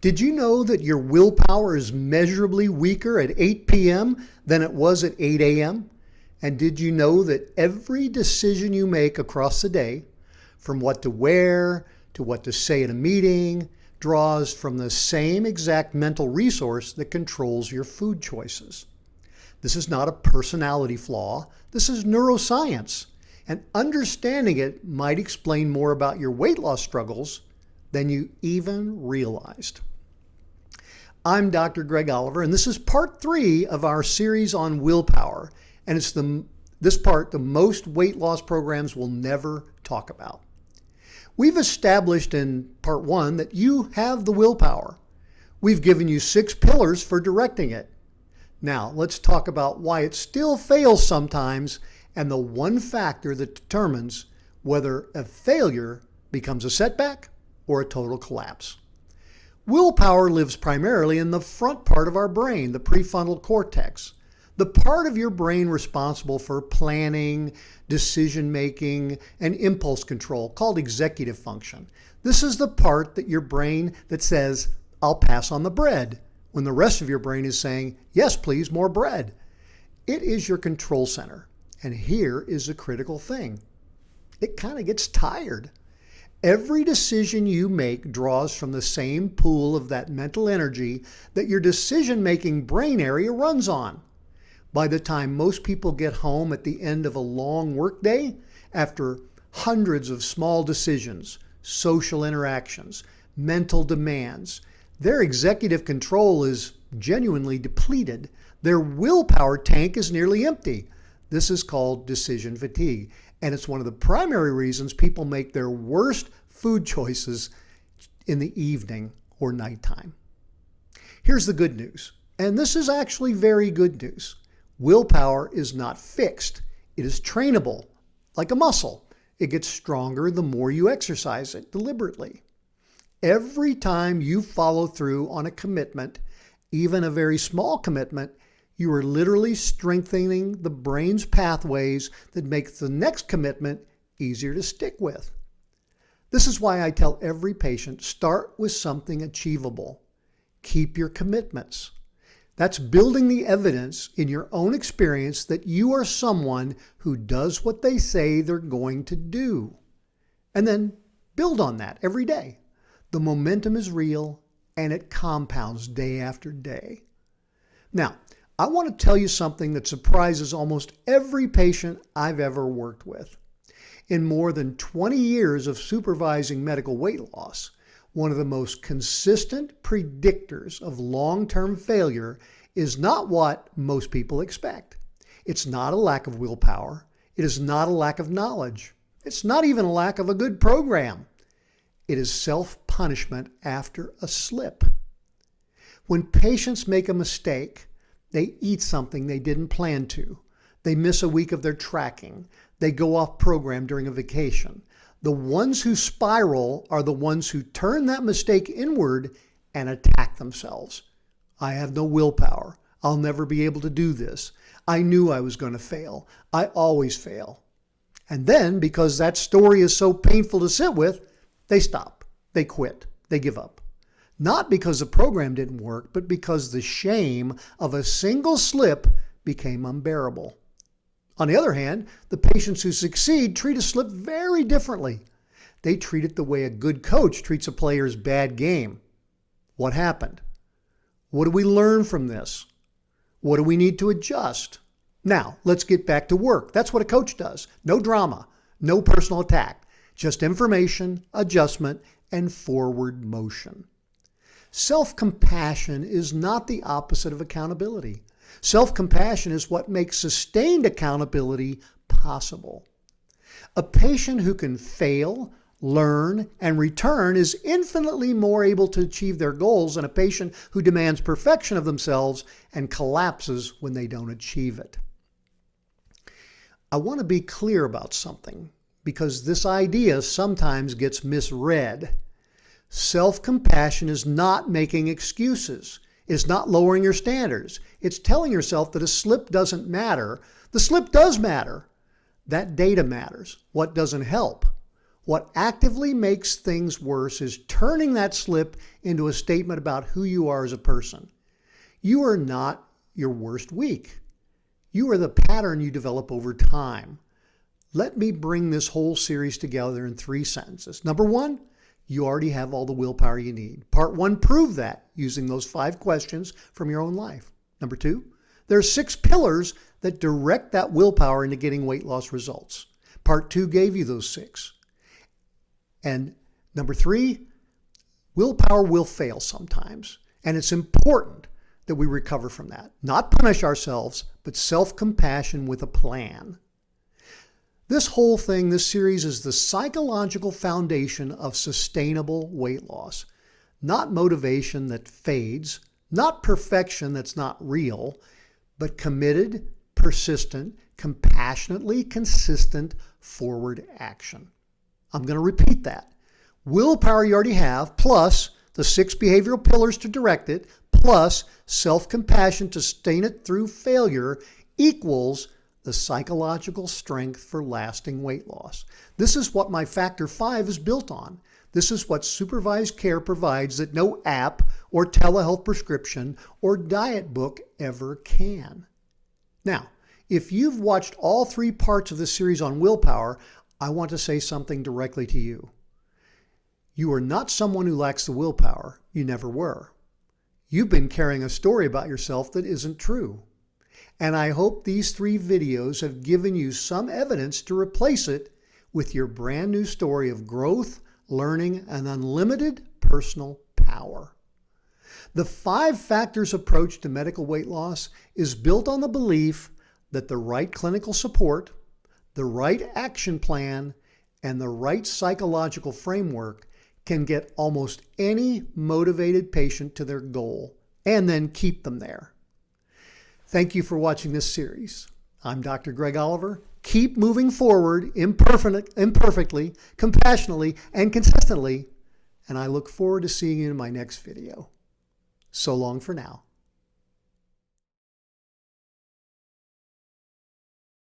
Did you know that your willpower is measurably weaker at 8 p.m. than it was at 8 a.m.? And did you know that every decision you make across the day, from what to wear to what to say at a meeting, draws from the same exact mental resource that controls your food choices? This is not a personality flaw. This is neuroscience. And understanding it might explain more about your weight loss struggles than you even realized. I'm Dr. Greg Oliver, and this is part 3 of our series on willpower. And it's this part the most weight loss programs will never talk about. We've established in part 1 that you have the willpower. We've given you 6 pillars for directing it. Now, let's talk about why it still fails sometimes and the one factor that determines whether a failure becomes a setback or a total collapse. Willpower lives primarily in the front part of our brain, the prefrontal cortex, the part of your brain responsible for planning, decision-making, and impulse control, called executive function. This is the part that your brain that says, "I'll pass on the bread," when the rest of your brain is saying, "Yes, please, more bread." It is your control center. And here is a critical thing. It kind of gets tired. Every decision you make draws from the same pool of that mental energy that your decision-making brain area runs on. By the time most people get home at the end of a long workday, after hundreds of small decisions, social interactions, mental demands, their executive control is genuinely depleted. Their willpower tank is nearly empty. This is called decision fatigue, and it's one of the primary reasons people make their worst food choices in the evening or nighttime. Here's the good news, and this is actually very good news. Willpower is not fixed. It is trainable, like a muscle. It gets stronger the more you exercise it deliberately. Every time you follow through on a commitment, even a very small commitment, you are literally strengthening the brain's pathways that make the next commitment easier to stick with. This is why I tell every patient, start with something achievable. Keep your commitments. That's building the evidence in your own experience that you are someone who does what they say they're going to do. And then build on that every day. The momentum is real and it compounds day after day. Now, I want to tell you something that surprises almost every patient I've ever worked with. In more than 20 years of supervising medical weight loss, one of the most consistent predictors of long-term failure is not what most people expect. It's not a lack of willpower. It is not a lack of knowledge. It's not even a lack of a good program. It is self-punishment after a slip. When patients make a mistake, they eat something they didn't plan to. They miss a week of their tracking. They go off program during a vacation. The ones who spiral are the ones who turn that mistake inward and attack themselves. I have no willpower. I'll never be able to do this. I knew I was going to fail. I always fail. And then, because that story is so painful to sit with, they stop. They quit. They give up. Not because the program didn't work, but because the shame of a single slip became unbearable. On the other hand, the patients who succeed treat a slip very differently. They treat it the way a good coach treats a player's bad game. What happened? What do we learn from this? What do we need to adjust? Now, let's get back to work. That's what a coach does. No drama, no personal attack, just information, adjustment, and forward motion. Self-compassion is not the opposite of accountability. Self-compassion is what makes sustained accountability possible. A patient who can fail, learn, and return is infinitely more able to achieve their goals than a patient who demands perfection of themselves and collapses when they don't achieve it. I want to be clear about something because this idea sometimes gets misread. Self-compassion is not making excuses. It's not lowering your standards. It's telling yourself that a slip doesn't matter. The slip does matter. That data matters. What doesn't help? What actively makes things worse is turning that slip into a statement about who you are as a person. You are not your worst week. You are the pattern you develop over time. Let me bring this whole series together in 3 sentences. Number 1, you already have all the willpower you need. Part 1 proved that using those 5 questions from your own life. Number 2, there are 6 pillars that direct that willpower into getting weight loss results. Part 2 gave you those 6. And number 3, willpower will fail sometimes. And it's important that we recover from that. Not punish ourselves, but self-compassion with a plan. This whole thing, this series, is the psychological foundation of sustainable weight loss. Not motivation that fades, not perfection that's not real, but committed, persistent, compassionately consistent forward action. I'm going to repeat that. Willpower you already have, plus the 6 behavioral pillars to direct it, plus self-compassion to sustain it through failure, equals the psychological strength for lasting weight loss. This is what my Factor 5 is built on. This is what supervised care provides that no app or telehealth prescription or diet book ever can. Now, if you've watched all 3 parts of this series on willpower, I want to say something directly to you. You are not someone who lacks the willpower. You never were. You've been carrying a story about yourself that isn't true. And I hope these 3 videos have given you some evidence to replace it with your brand new story of growth, learning, and unlimited personal power. The 5 factors approach to medical weight loss is built on the belief that the right clinical support, the right action plan, and the right psychological framework can get almost any motivated patient to their goal and then keep them there. Thank you for watching this series. I'm Dr. Greg Oliver. Keep moving forward imperfectly, compassionately, and consistently, and I look forward to seeing you in my next video. So long for now.